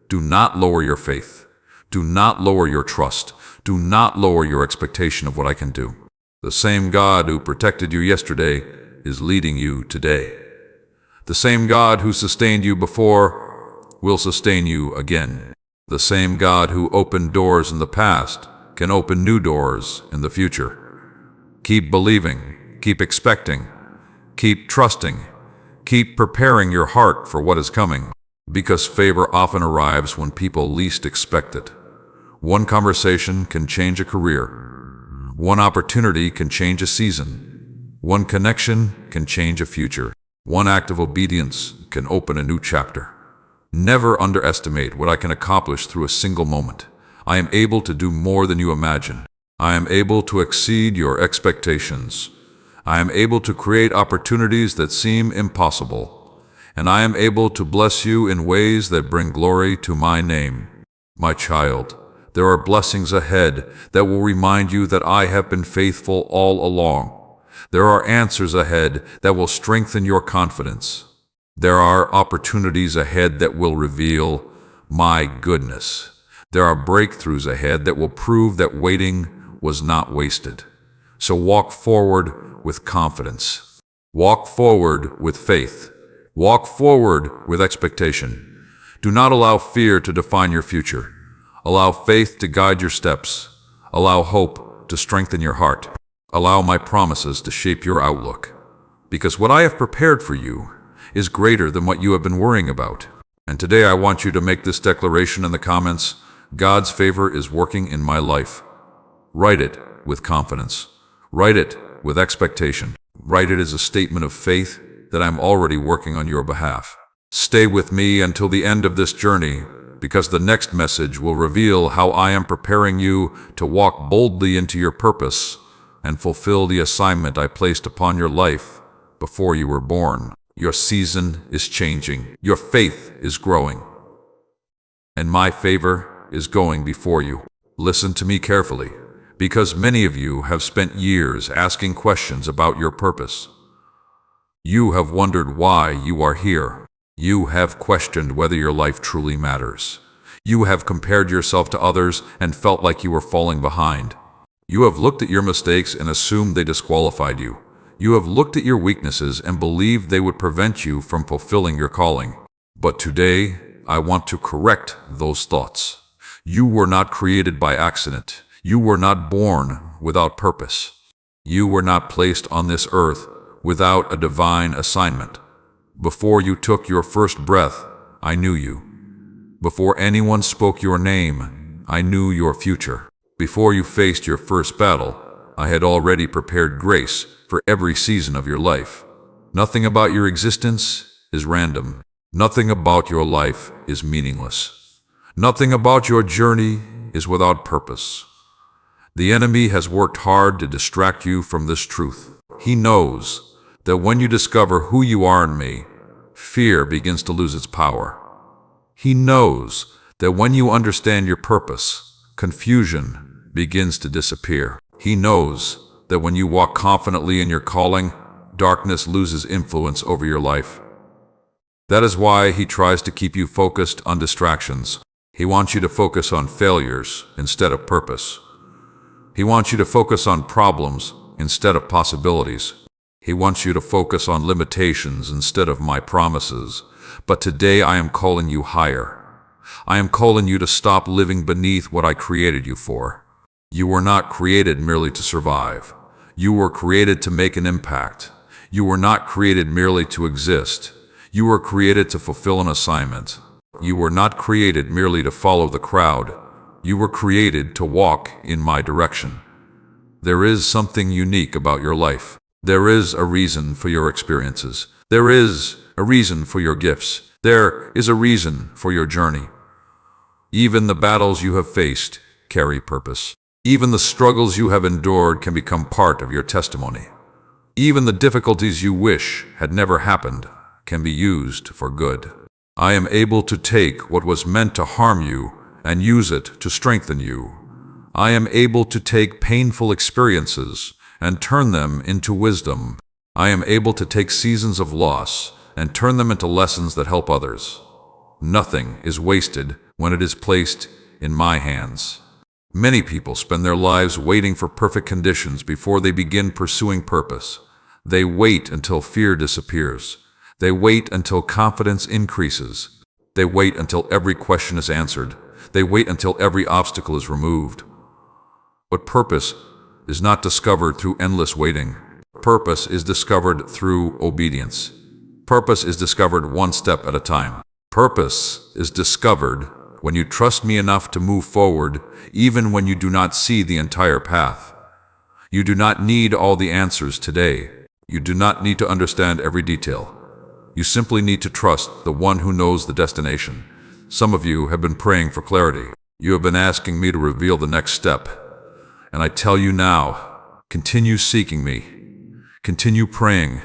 do not lower your faith. Do not lower your trust. Do not lower your expectation of what I can do. The same God who protected you yesterday is leading you today. The same God who sustained you before will sustain you again. The same God who opened doors in the past can open new doors in the future. Keep believing, keep expecting, keep trusting, keep preparing your heart for what is coming, because favor often arrives when people least expect it. One conversation can change a career. One opportunity can change a season. One connection can change a future. One act of obedience can open a new chapter. Never underestimate what I can accomplish through a single moment. I am able to do more than you imagine. I am able to exceed your expectations. I am able to create opportunities that seem impossible. And I am able to bless you in ways that bring glory to my name. My child, there are blessings ahead that will remind you that I have been faithful all along. There are answers ahead that will strengthen your confidence. There are opportunities ahead that will reveal my goodness. There are breakthroughs ahead that will prove that waiting was not wasted. So walk forward with confidence. Walk forward with faith. Walk forward with expectation. Do not allow fear to define your future. Allow faith to guide your steps. Allow hope to strengthen your heart. Allow my promises to shape your outlook. Because what I have prepared for you is greater than what you have been worrying about. And today I want you to make this declaration in the comments: God's favor is working in my life. Write it with confidence. Write it with expectation. Write it as a statement of faith that I'm already working on your behalf. Stay with me until the end of this journey, because the next message will reveal how I am preparing you to walk boldly into your purpose and fulfill the assignment I placed upon your life before you were born. Your season is changing. Your faith is growing. And my favor is going before you. Listen to me carefully, because many of you have spent years asking questions about your purpose. You have wondered why you are here. You have questioned whether your life truly matters. You have compared yourself to others and felt like you were falling behind. You have looked at your mistakes and assumed they disqualified you. You have looked at your weaknesses and believed they would prevent you from fulfilling your calling. But today, I want to correct those thoughts. You were not created by accident. You were not born without purpose. You were not placed on this earth without a divine assignment. Before you took your first breath, I knew you. Before anyone spoke your name, I knew your future. Before you faced your first battle, I had already prepared grace for every season of your life. Nothing about your existence is random. Nothing about your life is meaningless. Nothing about your journey is without purpose. The enemy has worked hard to distract you from this truth. He knows that when you discover who you are in me, fear begins to lose its power. He knows that when you understand your purpose, confusion begins to disappear. He knows that when you walk confidently in your calling, darkness loses influence over your life. That is why he tries to keep you focused on distractions. He wants you to focus on failures instead of purpose. He wants you to focus on problems instead of possibilities. He wants you to focus on limitations instead of my promises. But today I am calling you higher. I am calling you to stop living beneath what I created you for. You were not created merely to survive. You were created to make an impact. You were not created merely to exist. You were created to fulfill an assignment. You were not created merely to follow the crowd. You were created to walk in my direction. There is something unique about your life. There is a reason for your experiences. There is a reason for your gifts. There is a reason for your journey. Even the battles you have faced carry purpose. Even the struggles you have endured can become part of your testimony. Even the difficulties you wish had never happened can be used for good. I am able to take what was meant to harm you and use it to strengthen you. I am able to take painful experiences and turn them into wisdom. I am able to take seasons of loss and turn them into lessons that help others. Nothing is wasted when it is placed in my hands. Many people spend their lives waiting for perfect conditions before they begin pursuing purpose. They wait until fear disappears. They wait until confidence increases. They wait until every question is answered. They wait until every obstacle is removed. But purpose is not discovered through endless waiting. Purpose is discovered through obedience. Purpose is discovered one step at a time. Purpose is discovered when you trust me enough to move forward, even when you do not see the entire path. You do not need all the answers today. You do not need to understand every detail. You simply need to trust the one who knows the destination. Some of you have been praying for clarity. You have been asking me to reveal the next step. And I tell you now, continue seeking me. Continue praying.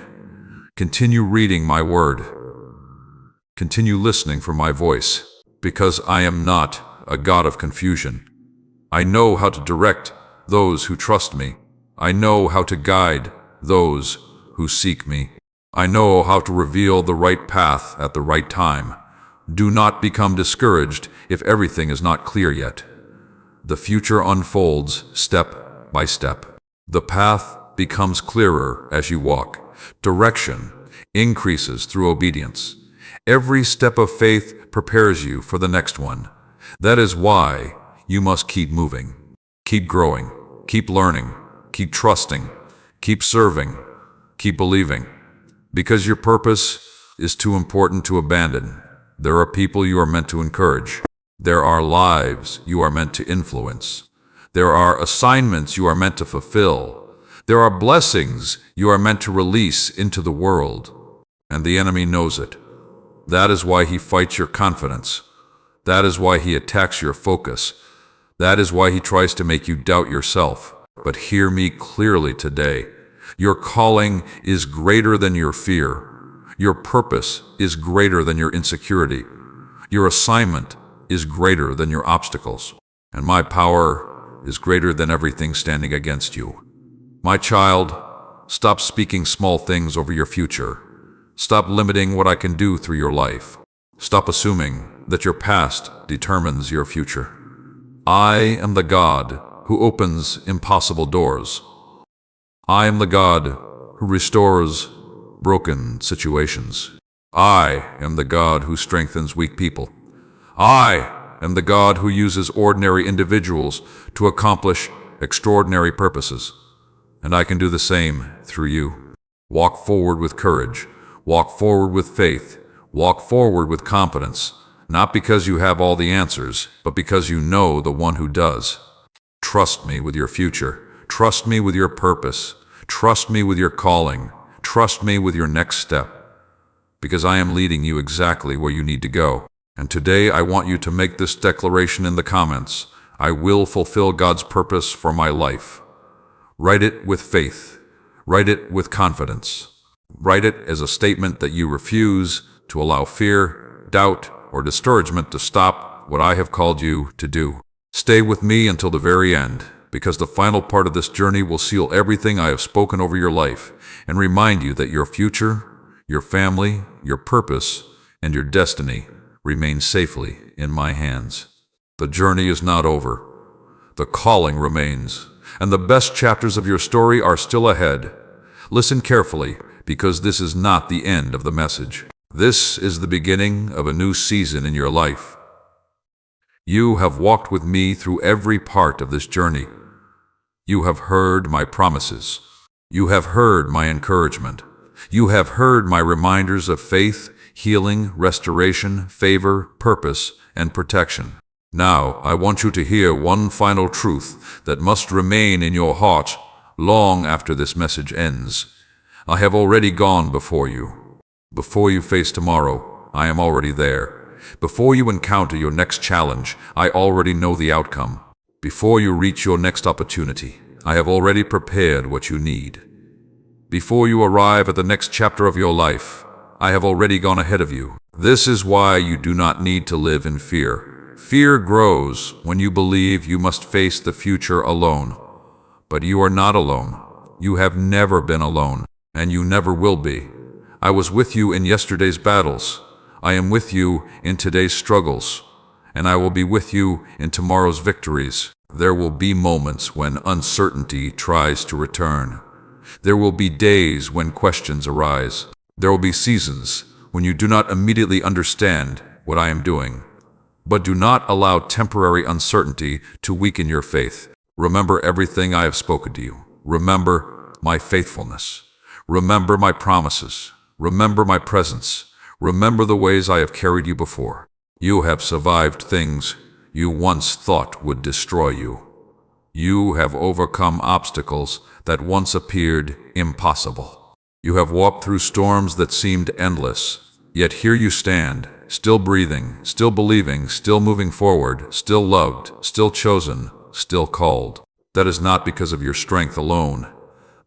Continue reading my word. Continue listening for my voice, because I am not a God of confusion. I know how to direct those who trust me. I know how to guide those who seek me. I know how to reveal the right path at the right time. Do not become discouraged if everything is not clear yet. The future unfolds step by step. The path becomes clearer as you walk. Direction increases through obedience. Every step of faith prepares you for the next one. That is why you must keep moving, keep growing, keep learning, keep trusting, keep serving, keep believing. Because your purpose is too important to abandon. There are people you are meant to encourage. There are lives you are meant to influence. There are assignments you are meant to fulfill. There are blessings you are meant to release into the world. And the enemy knows it. That is why he fights your confidence. That is why he attacks your focus. That is why he tries to make you doubt yourself. But hear me clearly today. Your calling is greater than your fear. Your purpose is greater than your insecurity. Your assignment is greater than your obstacles. And my power is greater than everything standing against you. My child, stop speaking small things over your future. Stop limiting what I can do through your life. Stop assuming that your past determines your future. I am the God who opens impossible doors. I am the God who restores broken situations. I am the God who strengthens weak people. I am the God who uses ordinary individuals to accomplish extraordinary purposes. And I can do the same through you. Walk forward with courage. Walk forward with faith. Walk forward with confidence, not because you have all the answers, but because you know the one who does. Trust me with your future. Trust me with your purpose. Trust me with your calling. Trust me with your next step, because I am leading you exactly where you need to go. And today I want you to make this declaration in the comments. I will fulfill God's purpose for my life. Write it with faith. Write it with confidence. Write it as a statement that you refuse to allow fear, doubt, or discouragement to stop what I have called you to do. Stay with me until the very end, because the final part of this journey will seal everything I have spoken over your life and remind you that your future, your family, your purpose, and your destiny remain safely in my hands. The journey is not over. The calling remains, and the best chapters of your story are still ahead. Listen carefully, because this is not the end of the message. This is the beginning of a new season in your life. You have walked with me through every part of this journey. You have heard my promises. You have heard my encouragement. You have heard my reminders of faith, healing, restoration, favor, purpose, and protection. Now, I want you to hear one final truth that must remain in your heart long after this message ends. I have already gone before you. Before you face tomorrow, I am already there. Before you encounter your next challenge, I already know the outcome. Before you reach your next opportunity, I have already prepared what you need. Before you arrive at the next chapter of your life, I have already gone ahead of you. This is why you do not need to live in fear. Fear grows when you believe you must face the future alone. But you are not alone. You have never been alone, and you never will be. I was with you in yesterday's battles. I am with you in today's struggles, and I will be with you in tomorrow's victories. There will be moments when uncertainty tries to return. There will be days when questions arise. There will be seasons when you do not immediately understand what I am doing. But do not allow temporary uncertainty to weaken your faith. Remember everything I have spoken to you. Remember my faithfulness. Remember my promises. Remember my presence. Remember the ways I have carried you before. You have survived things you once thought would destroy you. You have overcome obstacles that once appeared impossible. You have walked through storms that seemed endless, yet here you stand, still breathing, still believing, still moving forward, still loved, still chosen, still called. That is not because of your strength alone.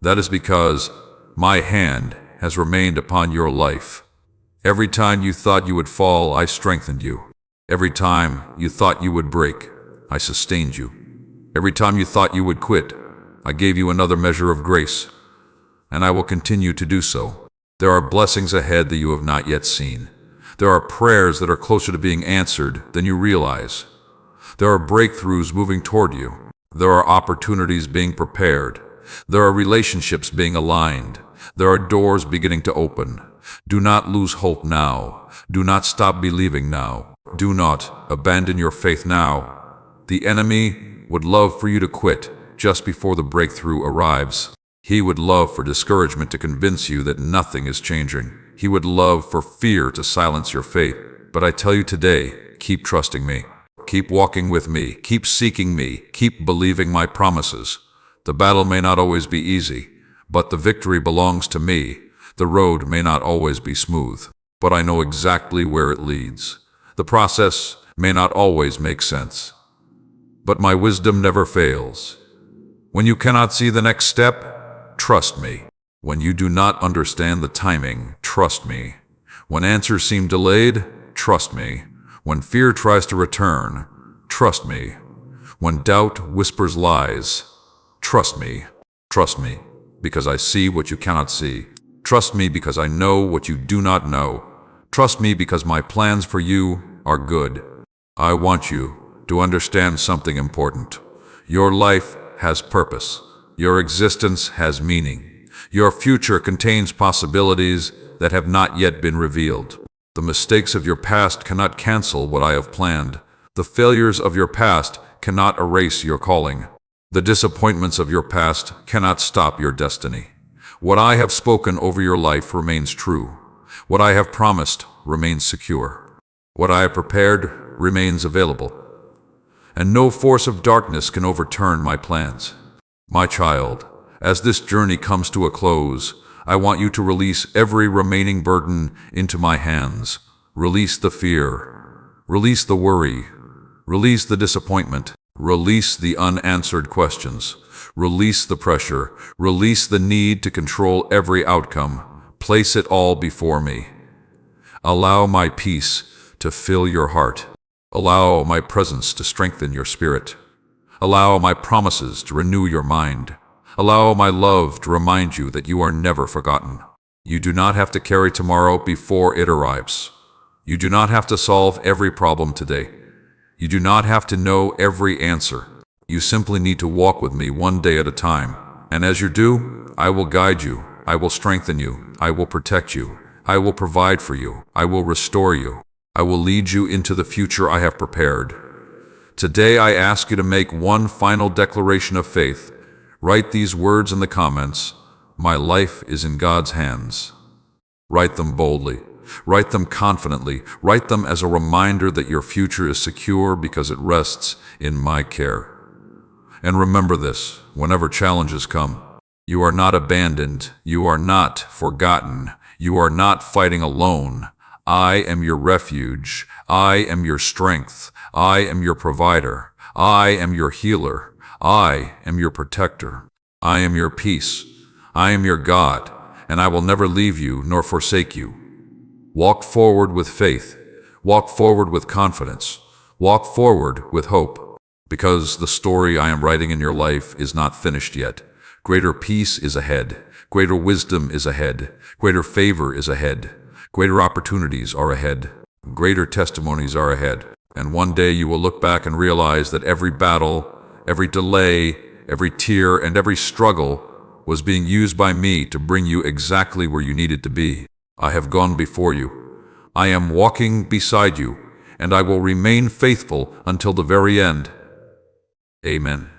That is because my hand has remained upon your life. Every time you thought you would fall, I strengthened you. Every time you thought you would break, I sustained you. Every time you thought you would quit, I gave you another measure of grace, and I will continue to do so. There are blessings ahead that you have not yet seen. There are prayers that are closer to being answered than you realize. There are breakthroughs moving toward you. There are opportunities being prepared. There are relationships being aligned. There are doors beginning to open. Do not lose hope now. Do not stop believing now. Do not abandon your faith now. The enemy would love for you to quit just before the breakthrough arrives. He would love for discouragement to convince you that nothing is changing. He would love for fear to silence your faith. But I tell you today, keep trusting me. Keep walking with me. Keep seeking me. Keep believing my promises. The battle may not always be easy, but the victory belongs to me. The road may not always be smooth, but I know exactly where it leads. The process may not always make sense, but my wisdom never fails. When you cannot see the next step, trust me. When you do not understand the timing, trust me. When answers seem delayed, trust me. When fear tries to return, trust me. When doubt whispers lies, trust me. Trust me, because I see what you cannot see. Trust me because I know what you do not know. Trust me because my plans for you are good. I want you to understand something important. Your life has purpose. Your existence has meaning. Your future contains possibilities that have not yet been revealed. The mistakes of your past cannot cancel what I have planned. The failures of your past cannot erase your calling. The disappointments of your past cannot stop your destiny. What I have spoken over your life remains true. What I have promised remains secure. What I have prepared remains available. And no force of darkness can overturn my plans. My child, as this journey comes to a close, I want you to release every remaining burden into my hands. Release the fear. Release the worry. Release the disappointment. Release the unanswered questions. Release the pressure. Release the need to control every outcome. Place it all before me. Allow my peace to fill your heart. Allow my presence to strengthen your spirit. Allow my promises to renew your mind. Allow my love to remind you that you are never forgotten. You do not have to carry tomorrow before it arrives. You do not have to solve every problem today. You do not have to know every answer. You simply need to walk with me one day at a time. And as you do, I will guide you. I will strengthen you. I will protect you. I will provide for you. I will restore you. I will lead you into the future I have prepared. Today I ask you to make one final declaration of faith. Write these words in the comments. My life is in God's hands. Write them boldly. Write them confidently. Write them as a reminder that your future is secure because it rests in my care. And remember this, whenever challenges come, you are not abandoned. You are not forgotten. You are not fighting alone. I am your refuge. I am your strength. I am your provider. I am your healer. I am your protector. I am your peace. I am your God, and I will never leave you nor forsake you. Walk forward with faith. Walk forward with confidence. Walk forward with hope. Because the story I am writing in your life is not finished yet. Greater peace is ahead. Greater wisdom is ahead. Greater favor is ahead. Greater opportunities are ahead. Greater testimonies are ahead. And one day you will look back and realize that every battle, every delay, every tear, and every struggle was being used by me to bring you exactly where you needed to be. I have gone before you. I am walking beside you, and I will remain faithful until the very end. Amen.